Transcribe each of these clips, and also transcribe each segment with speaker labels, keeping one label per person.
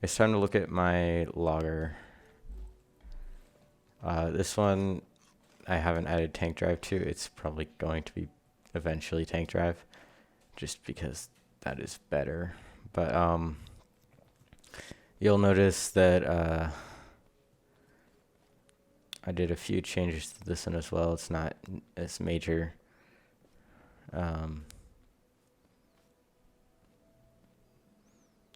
Speaker 1: it's time to look at my logger. This one I haven't added tank drive to. It's probably going to be eventually tank drive, just because that is better. But you'll notice that I did a few changes to this one as well. It's not as major.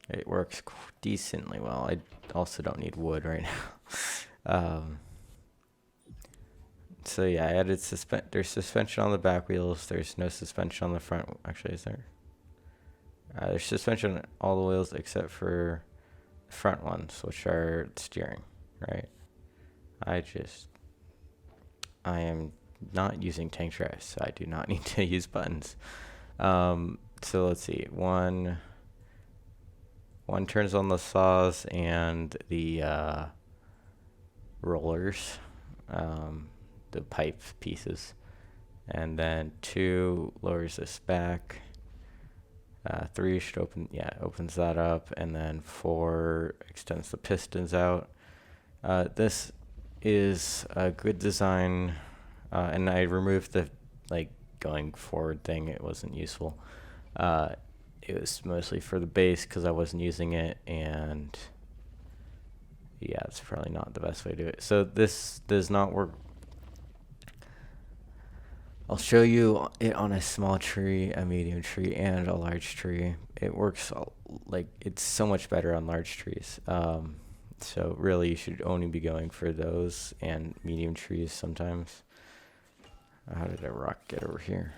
Speaker 1: It works decently well. I also don't need wood right now. So yeah, I added there's suspension on the back wheels. There's no suspension on the front. Actually, is there? There's suspension on all the wheels except for the front ones, which are steering, right? I am not using tank drive, so I do not need to use buttons. So let's see. One turns on the saws and the rollers, the pipe pieces, and then 2 lowers this back. 3 should opens that up, and then 4 extends the pistons out. This is a good design, and I removed the going forward thing. It wasn't useful. It was mostly for the base because I wasn't using it, and yeah, it's probably not the best way to do it. So this does not work. I'll show you it on a small tree, a medium tree, and a large tree. It works it's so much better on large trees. So really you should only be going for those and medium trees sometimes. How did a rock get over here?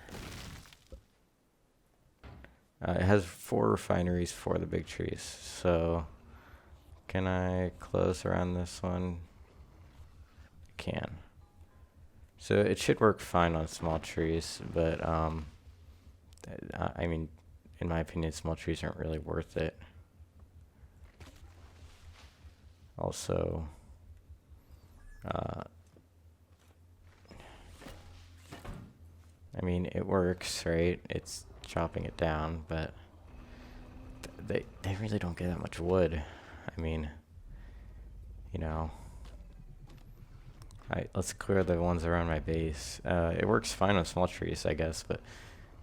Speaker 1: It has 4 refineries for the big trees. So can I close around this one? I can. So it should work fine on small trees, but I mean, in my opinion, small trees aren't really worth it. Also, I mean, it works, right? It's chopping it down, but they really don't get that much wood. I mean, you know. Alright, let's clear the ones around my base. It works fine on small trees, I guess, but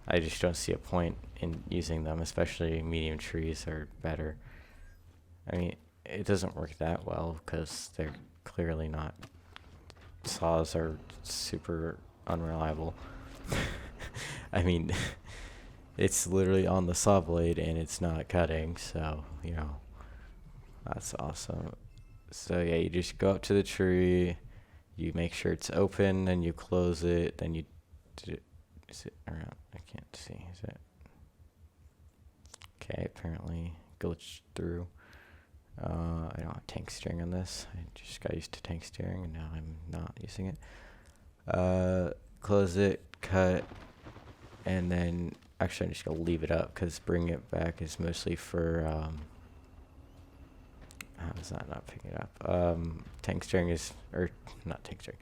Speaker 1: I just don't see a point in using them, especially medium trees are better. I mean, it doesn't work that well because they're clearly not. Saws are super unreliable. I mean, it's literally on the saw blade and it's not cutting, so, you know, that's awesome. So yeah, you just go up to the tree, you make sure it's open, then you close it, then you is it around? I can't see. Is it? Okay, apparently glitched through. I don't have tank steering on this. I just got used to tank steering and now I'm not using it. Close it, cut, and then actually I'm just gonna leave it up because bringing it back is mostly for how is that not picking it up? Tank steering is, or not tank steering.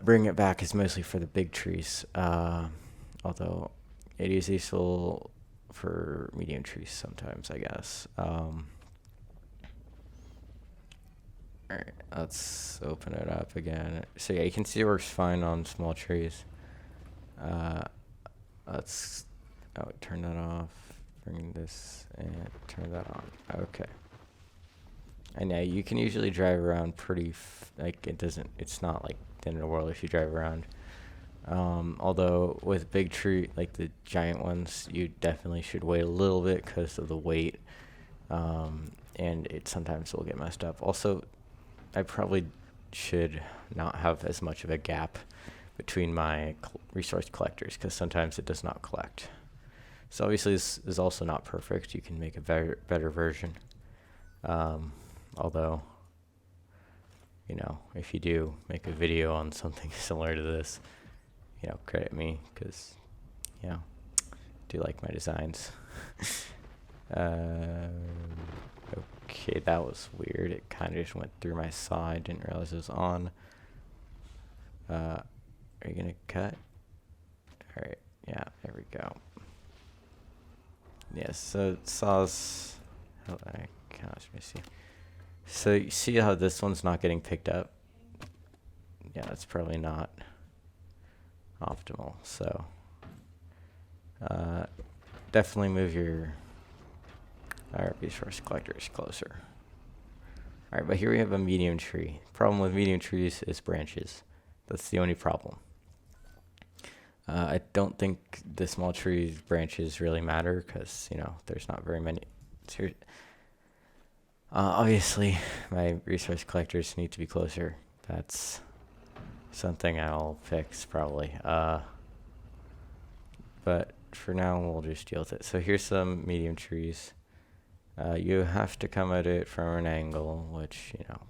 Speaker 1: Bringing it back is mostly for the big trees, although it is useful for medium trees sometimes, I guess. Alright, let's open it up again. So yeah, you can see it works fine on small trees. Let's turn that off, bring this, and turn that on. Okay. And yeah, you can usually drive around pretty, it's not like the end of the world if you drive around. Although with big tree, like the giant ones, you definitely should wait a little bit because of the weight. And it sometimes will get messed up. Also, I probably should not have as much of a gap between my resource collectors because sometimes it does not collect. So obviously this is also not perfect. You can make a better version. Although, you know, if you do make a video on something similar to this, you know, credit me because, you know, I do like my designs. Okay, that was weird. It kind of just went through my saw. I didn't realize it was on. Are you going to cut? All right. Yeah, there we go. Yes, so saws Oh, I cannot see. So you see how this one's not getting picked up? Yeah, that's probably not optimal. So definitely move your resource collectors closer. All right, but here we have a medium tree. Problem with medium trees is branches. That's the only problem. I don't think the small tree branches really matter because, you know, there's not very many. Obviously, my resource collectors need to be closer. That's something I'll fix probably. But for now, we'll just deal with it. So here's some medium trees. You have to come at it from an angle, which, you know,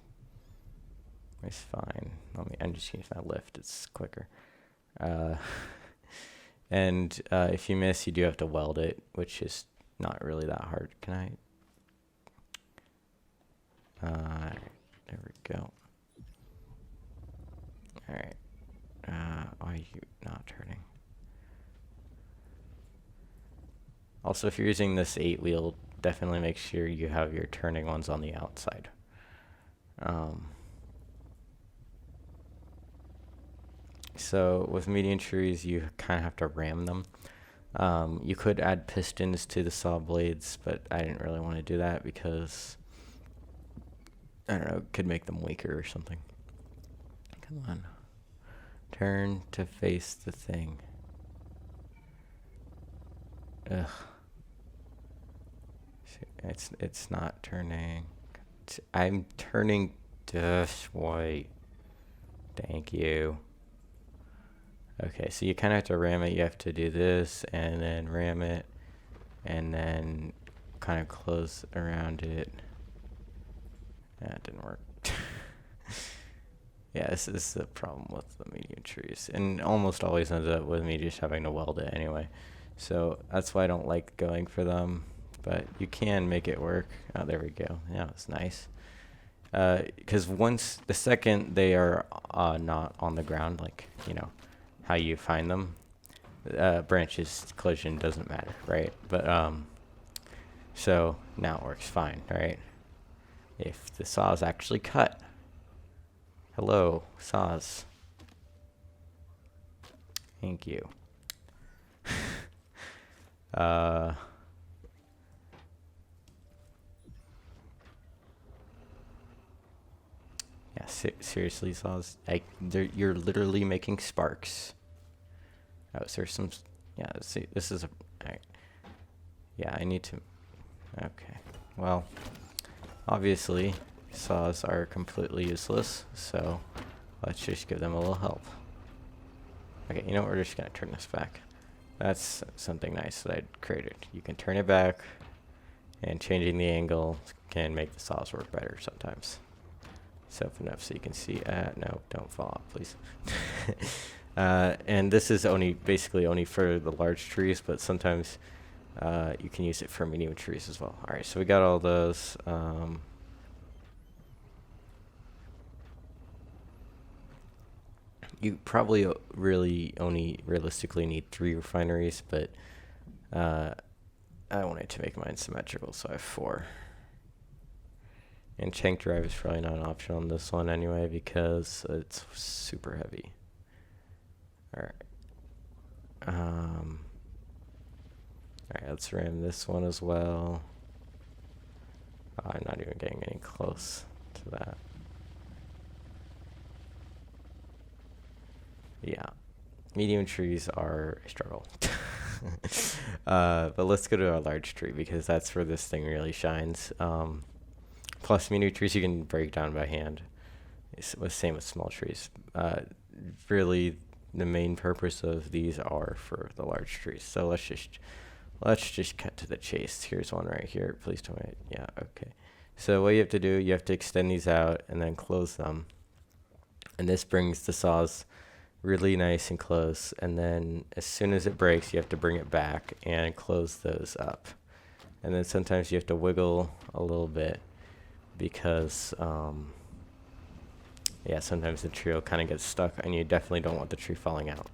Speaker 1: is fine. I'm just using my lift. It's quicker. And if you miss, you do have to weld it, which is not really that hard. Can I? There we go. All right. Why are you not turning? Also, if you're using this 8-wheel, definitely make sure you have your turning ones on the outside. So with medium trees, you kind of have to ram them. You could add pistons to the saw blades, but I didn't really want to do that because, I don't know, it could make them weaker or something. Come on. Turn to face the thing. Ugh. It's not turning. I'm turning this way. Thank you. Okay, so you kind of have to ram it. You have to do this and then ram it and then kind of close around it. That didn't work. Yeah, this is the problem with the medium trees. And almost always ends up with me just having to weld it anyway. So that's why I don't like going for them. But you can make it work. Oh, there we go. Yeah, it's nice. Because the second they are not on the ground, like, you know, how you find them, branches collision doesn't matter, right? But so now it works fine, right? If the saw is actually cut. Hello, saws. Thank you. Yeah, seriously, saws. You're literally making sparks. Oh, so there's some. Yeah, see, this is a. Yeah, I need to. Okay. Well, obviously, saws are completely useless, so let's just give them a little help. Okay, you know what? We're just gonna turn this back. That's something nice that I created. You can turn it back, and changing the angle can make the saws work better sometimes. Up enough so you can see. No, don't fall off, please. And this is basically only for the large trees, but sometimes you can use it for medium trees as well. All right, so we got all those. You probably really only realistically need 3 refineries, but I wanted to make mine symmetrical, so I have 4. And tank drive is probably not an option on this one anyway because it's super heavy. Alright. Alright, let's ram this one as well. Oh, I'm not even getting any close to that. Yeah. Medium trees are a struggle. But let's go to our large tree because that's where this thing really shines. Plus, medium trees you can break down by hand. It's the same with small trees. Really, the main purpose of these are for the large trees. So let's just cut to the chase. Here's one right here. Please tell me. Yeah, okay. So what you have to do, you have to extend these out and then close them. And this brings the saws really nice and close. And then as soon as it breaks, you have to bring it back and close those up. And then sometimes you have to wiggle a little bit because yeah, sometimes the tree will kind of get stuck and you definitely don't want the tree falling out.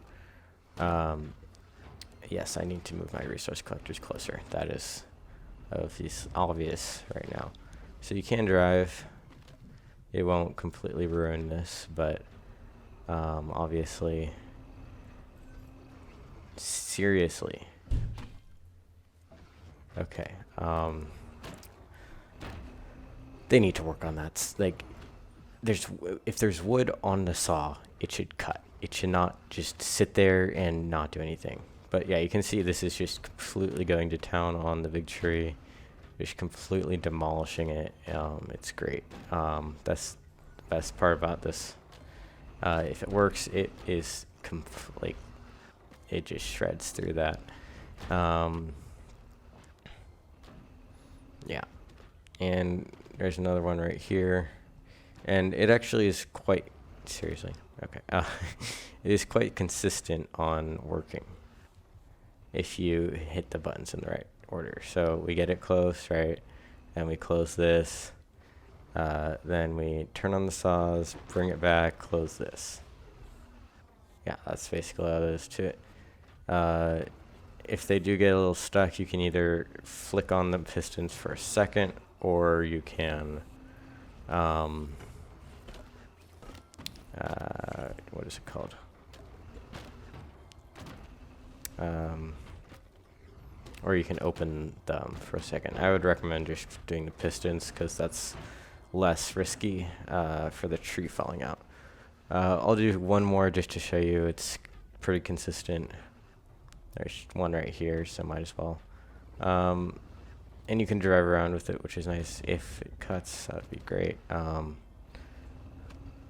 Speaker 1: Yes, I need to move my resource collectors closer. That is of these obvious right now. So you can drive. It won't completely ruin this, but obviously, seriously. Okay. They need to work on that. Like, if there's wood on the saw, it should cut. It should not just sit there and not do anything. But yeah, you can see this is just completely going to town on the big tree, just completely demolishing it. It's great. That's the best part about this. If it works, it is like it just shreds through that. Yeah, and there's another one right here, and it actually is quite seriously. Okay, it is quite consistent on working if you hit the buttons in the right order. So we get it close, right? And we close this. Then we turn on the saws, bring it back, close this. Yeah, that's basically all there is to it. If they do get a little stuck, you can either flick on the pistons for a second, or you can, what is it called? Or you can open them for a second. I would recommend just doing the pistons because that's less risky for the tree falling out. I'll do one more just to show you it's pretty consistent. There's one right here, so might as well. And you can drive around with it, which is nice. If it cuts, that would be great.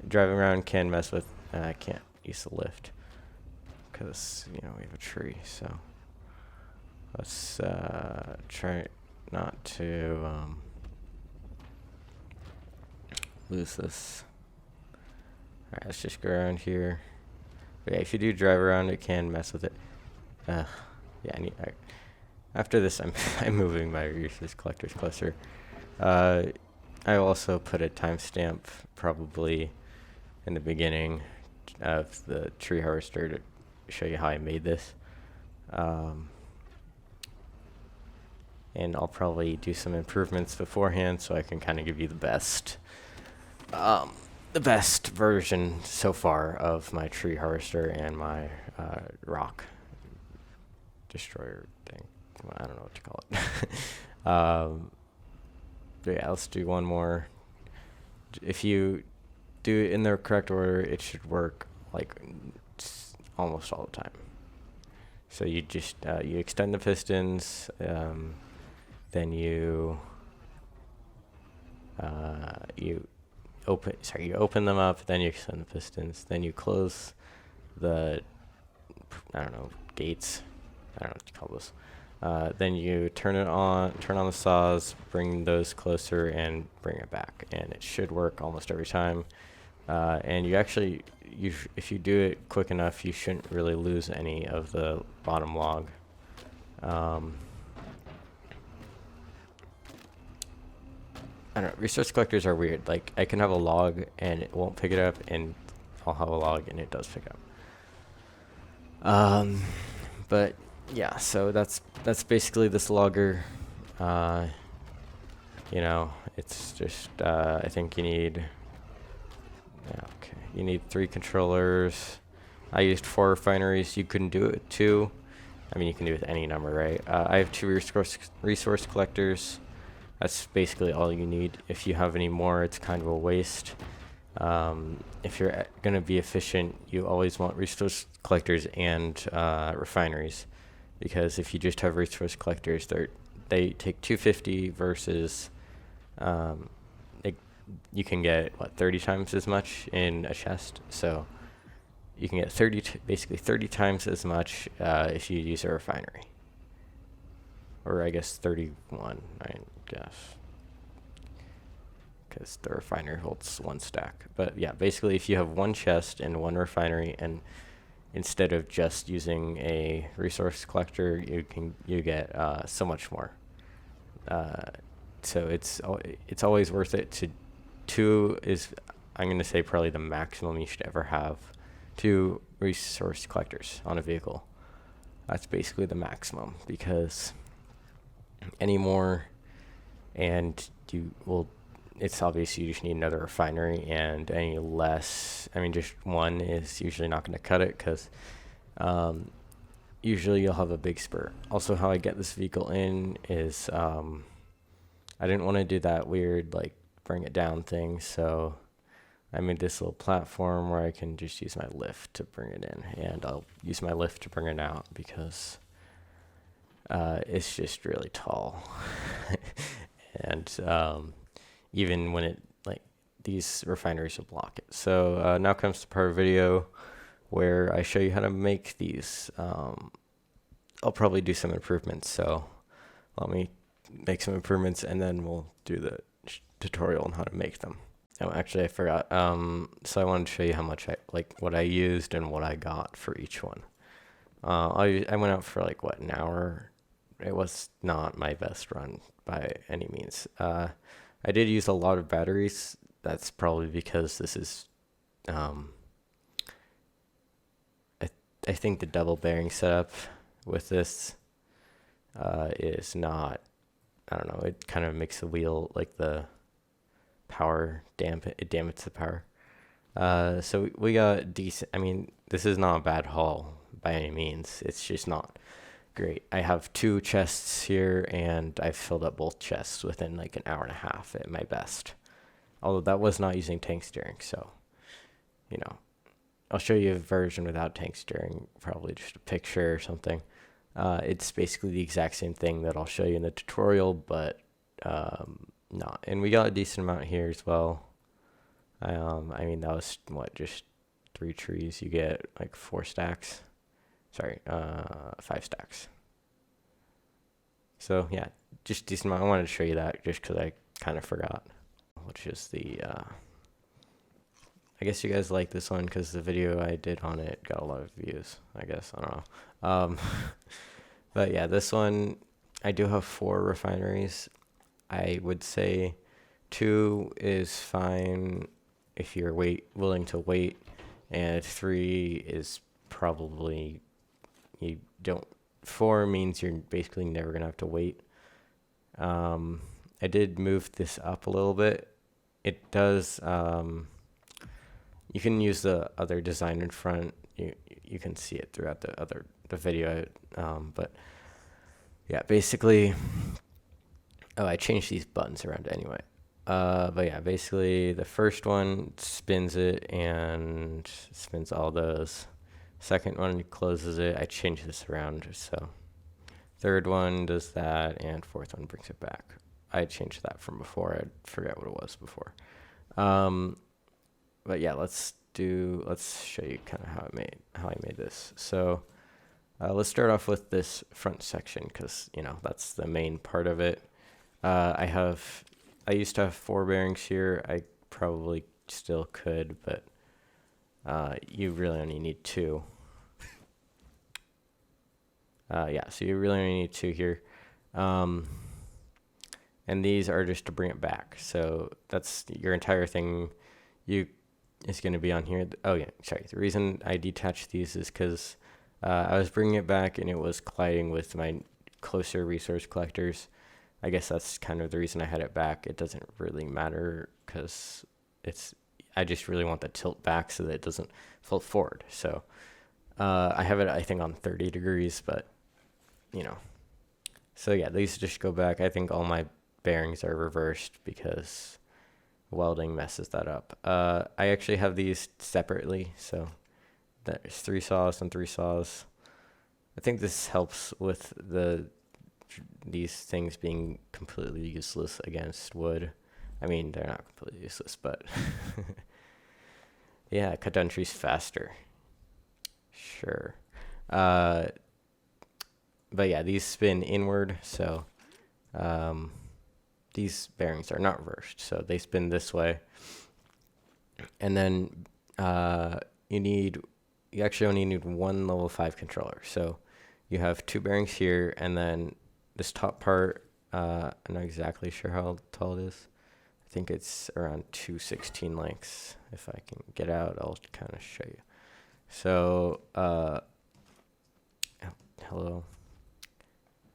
Speaker 1: Driving around can mess with, I can't use the lift because, you know, we have a tree, so let's try not to lose this. Alright, let's just go around here. But yeah, if you do drive around, it can mess with it. Yeah, after this, I'm moving my resource collectors closer. I also put a timestamp probably in the beginning of the tree harvester to show you how I made this. And I'll probably do some improvements beforehand so I can kind of give you the best version so far of my tree harvester and my rock destroyer thing. Well, I don't know what to call it. But yeah, let's do one more. If you do it in the correct order, it should work like almost all the time. So you just you extend the pistons, then you open them up, then you extend the pistons, then you close the gates. I don't know what to call this. Then you turn on the saws, bring those closer, and bring it back, and it should work almost every time. And you actually, if you do it quick enough, you shouldn't really lose any of the bottom log. I don't know, resource collectors are weird. Like, I can have a log and it won't pick it up, and I'll have a log and it does pick up. But yeah, so that's basically this logger. You know, it's just I think you need you need 3 controllers. I used 4 refineries. You couldn't do it with 2. I mean, you can do it with any number, right? I have 2 resource collectors. That's basically all you need. If you have any more, it's kind of a waste. If you're going to be efficient, you always want resource collectors and refineries, because if you just have resource collectors, they take 250 versus you can get 30 times as much in a chest. So you can get basically 30 times as much if you use a refinery, or I guess 31. I guess, because the refinery holds 1 stack. But yeah, basically if you have 1 chest and 1 refinery, and instead of just using a resource collector, you get so much more. So it's always worth it to 2 is, I'm going to say, probably the maximum you should ever have. 2 resource collectors on a vehicle. That's basically the maximum, because any more and it's obvious you just need another refinery, and any less, I mean, just one is usually not going to cut it, because usually you'll have a big spurt. Also, how I get this vehicle in is I didn't want to do that weird like bring it down thing, so I made this little platform where I can just use my lift to bring it in, and I'll use my lift to bring it out because it's just really tall. And even when these refineries will block it. So now comes the part of the video where I show you how to make these. I'll probably do some improvements, so let me make some improvements and then we'll do the tutorial on how to make them. Oh, actually I forgot. So I wanted to show you how much what I used and what I got for each one. I went out for like an hour. It was not my best run by any means. I did use a lot of batteries. That's probably because this is, I think the double bearing setup with this is not, I don't know, it kind of makes the wheel, like the power it dampens the power. So we got decent, I mean, this is not a bad haul by any means. It's just not great. I have 2 chests here, and I've filled up both chests within like an hour and a half at my best. Although that was not using tank steering, so, you know, I'll show you a version without tank steering, probably just a picture or something. It's basically the exact same thing that I'll show you in the tutorial, but not. And we got a decent amount here as well. I mean, that was just 3 trees. You get like 4 stacks. Sorry, 5 stacks. So yeah, just decent amount. I wanted to show you that just because I kind of forgot, which is the, I guess you guys like this one because the video I did on it got a lot of views, I guess. I don't know. But yeah, this one, I do have 4 refineries. I would say 2 is fine if you're willing to wait, and 3 is probably, you don't, 4 means you're basically never gonna have to wait. I did move this up a little bit. It does, you can use the other design in front. You can see it throughout the video. But yeah, basically, oh, I changed these buttons around anyway. But yeah, basically the first one spins it and spins all those. Second one closes it. I changed this around, so third one does that, and fourth one brings it back. I changed that from before. I forgot what it was before. But yeah, let's show you kind of how I made this. So let's start off with this front section because, you know, that's the main part of it. I used to have 4 bearings here. I probably still could, but you really only need 2. Yeah, so you really only need 2 here. And these are just to bring it back. So that's your entire thing is going to be on here. Oh yeah, sorry. The reason I detached these is because I was bringing it back and it was colliding with my closer resource collectors. I guess that's kind of the reason I had it back. It doesn't really matter because I just really want the tilt back so that it doesn't fold forward. So I have it, I think, on 30 degrees, but you know. So yeah, these just go back. I think all my bearings are reversed because welding messes that up. I actually have these separately, so there's 3 saws and 3 saws. I think this helps with these things being completely useless against wood. I mean, they're not completely useless, but yeah, cut down trees faster. Sure. But yeah, these spin inward, so these bearings are not reversed, so they spin this way. And then you actually only need 1 level 5 controller. So you have 2 bearings here, and then this top part, I'm not exactly sure how tall it is. I think it's around 216 lengths. If I can get out, I'll kind of show you. So, hello.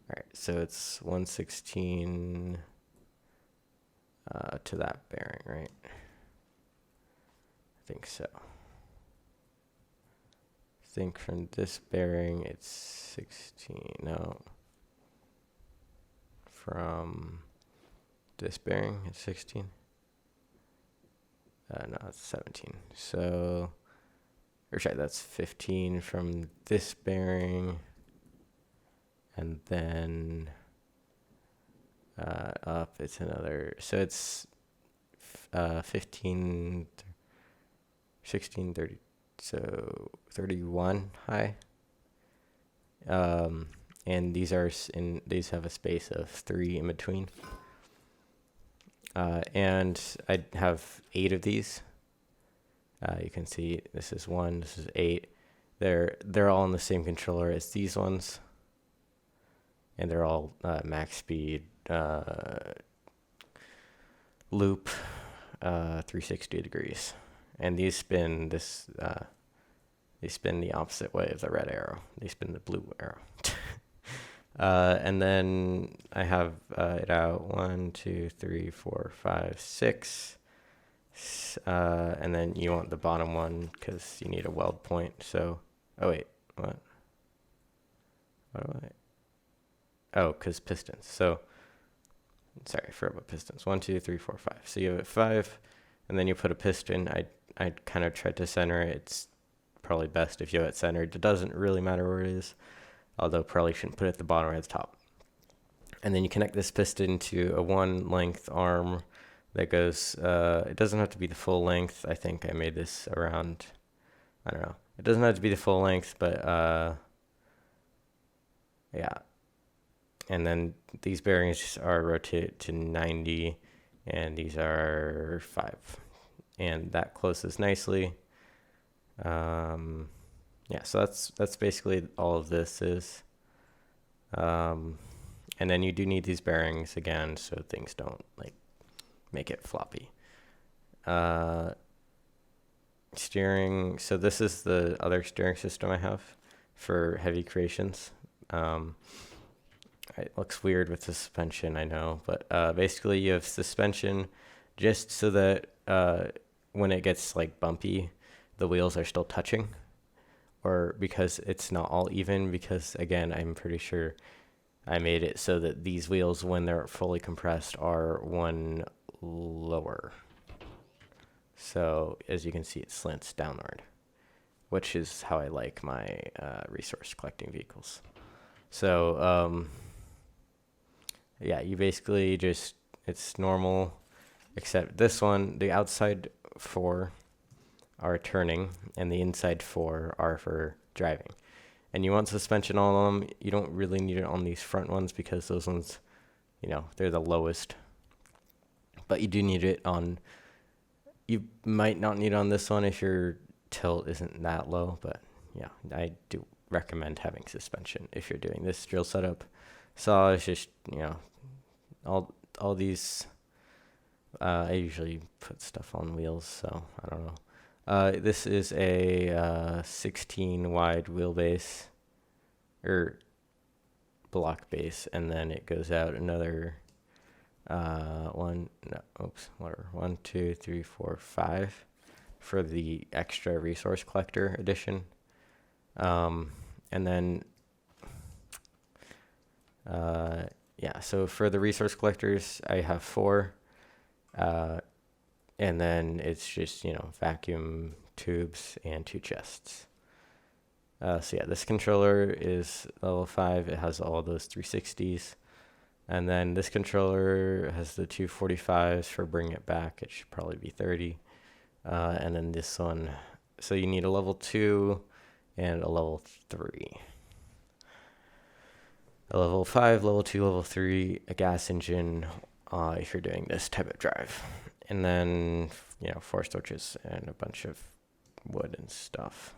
Speaker 1: All right, so it's 116. to that bearing, right? I think so. I think from this bearing it's 16. No. From this bearing it's 16. No, it's 17. So, or sorry, that's 15 from this bearing. And then up it's another, so it's 15, 16, 30, so 31 high. And these have a space of 3 in between. And I have 8 of these. You can see this is 1, this is 8. They're all in the same controller as these ones. And they're all max speed loop 360 degrees. And these spin they spin the opposite way of the red arrow. They spin the blue arrow. And then I have it out 1, 2, 3, 4, 5, 6. And then you want the bottom one because you need a weld point. So, oh wait, what? What do I? Oh, because pistons. So, sorry, I forgot about pistons. 1, 2, 3, 4, 5. So you have it 5, and then you put a piston. I kind of tried to center it. It's probably best if you have it centered. It doesn't really matter where it is, although probably shouldn't put it at the bottom or at the top. And then you connect this piston to a 1 length arm that goes, it doesn't have to be the full length. I think I made this around, I don't know. It doesn't have to be the full length, but yeah. And then these bearings are rotated to 90, and these are 5. And that closes nicely. Yeah, so that's basically all of this is. And then you do need these bearings again so things don't like make it floppy. Steering, so this is the other steering system I have for heavy creations. It looks weird with the suspension, I know, but basically you have suspension just so that when it gets like bumpy, the wheels are still touching, or because it's not all even, because again, I'm pretty sure I made it so that these wheels, when they're fully compressed, are 1 lower. So as you can see, it slants downward, which is how I like my resource collecting vehicles. So yeah, you basically just, it's normal, except this one, the outside 4 are turning and the inside 4 are for driving. And you want suspension on them. You don't really need it on these front ones because those ones, you know, they're the lowest. But you do need it on, you might not need it on this one if your tilt isn't that low, but yeah, I do recommend having suspension if you're doing this drill setup. So it's just, you know, all these, I usually put stuff on wheels, so I don't know. This is a 16 wide wheelbase, or block base, and then it goes out another 1, 2, 3, 4, 5 for the extra resource collector edition. And then yeah, so for the resource collectors, I have 4. And then it's just, you know, vacuum tubes and 2 chests. So yeah, this controller is level 5. It has all those 360s. And then this controller has the 245s for bring it back. It should probably be 30. And then this one, so you need a level 2 and a level 3. A level 5, level 2, level 3, a gas engine if you're doing this type of drive. And then, you know, 4 switches and a bunch of wood and stuff.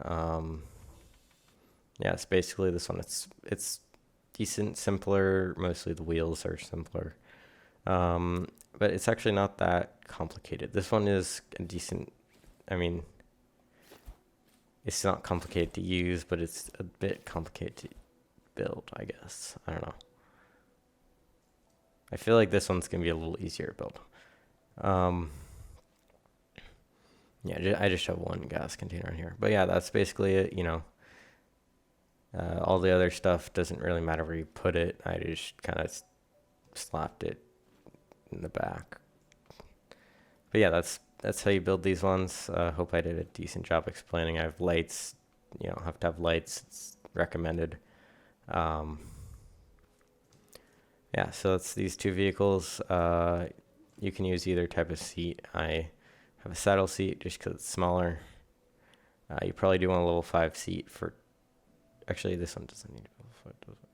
Speaker 1: Yeah, it's basically this one. It's decent, simpler. Mostly the wheels are simpler. But it's actually not that complicated. This one is a decent, I mean, it's not complicated to use, but it's a bit complicated to build, I guess. I don't know. I feel like this one's gonna be a little easier to build. Yeah, I just have one gas container in here. But yeah, that's basically it, you know. All the other stuff doesn't really matter where you put it. I just kind of slapped it in the back. But yeah, that's how you build these ones. Hope I did a decent job explaining. I have lights. You don't have to have lights. It's recommended. Yeah, so that's these two vehicles. You can use either type of seat. I have a saddle seat just because it's smaller. You probably do want a level 5 seat for... Actually, this one doesn't need a level 5, does it?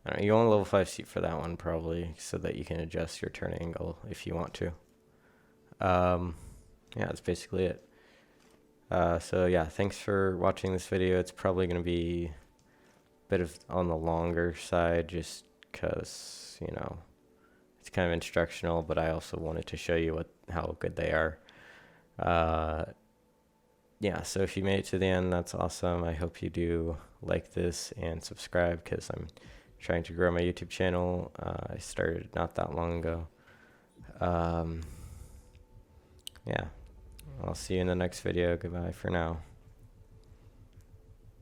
Speaker 1: I don't know, you want a level 5 seat for that one probably, so that you can adjust your turn angle if you want to. Yeah, that's basically it. So yeah, thanks for watching this video. It's probably going to be a bit of on the longer side just because, you know, it's kind of instructional, but I also wanted to show you how good they are. Yeah, so if you made it to the end, that's awesome. I hope you do like this and subscribe because I'm trying to grow my YouTube channel. I started not that long ago. Yeah, I'll see you in the next video. Goodbye for now.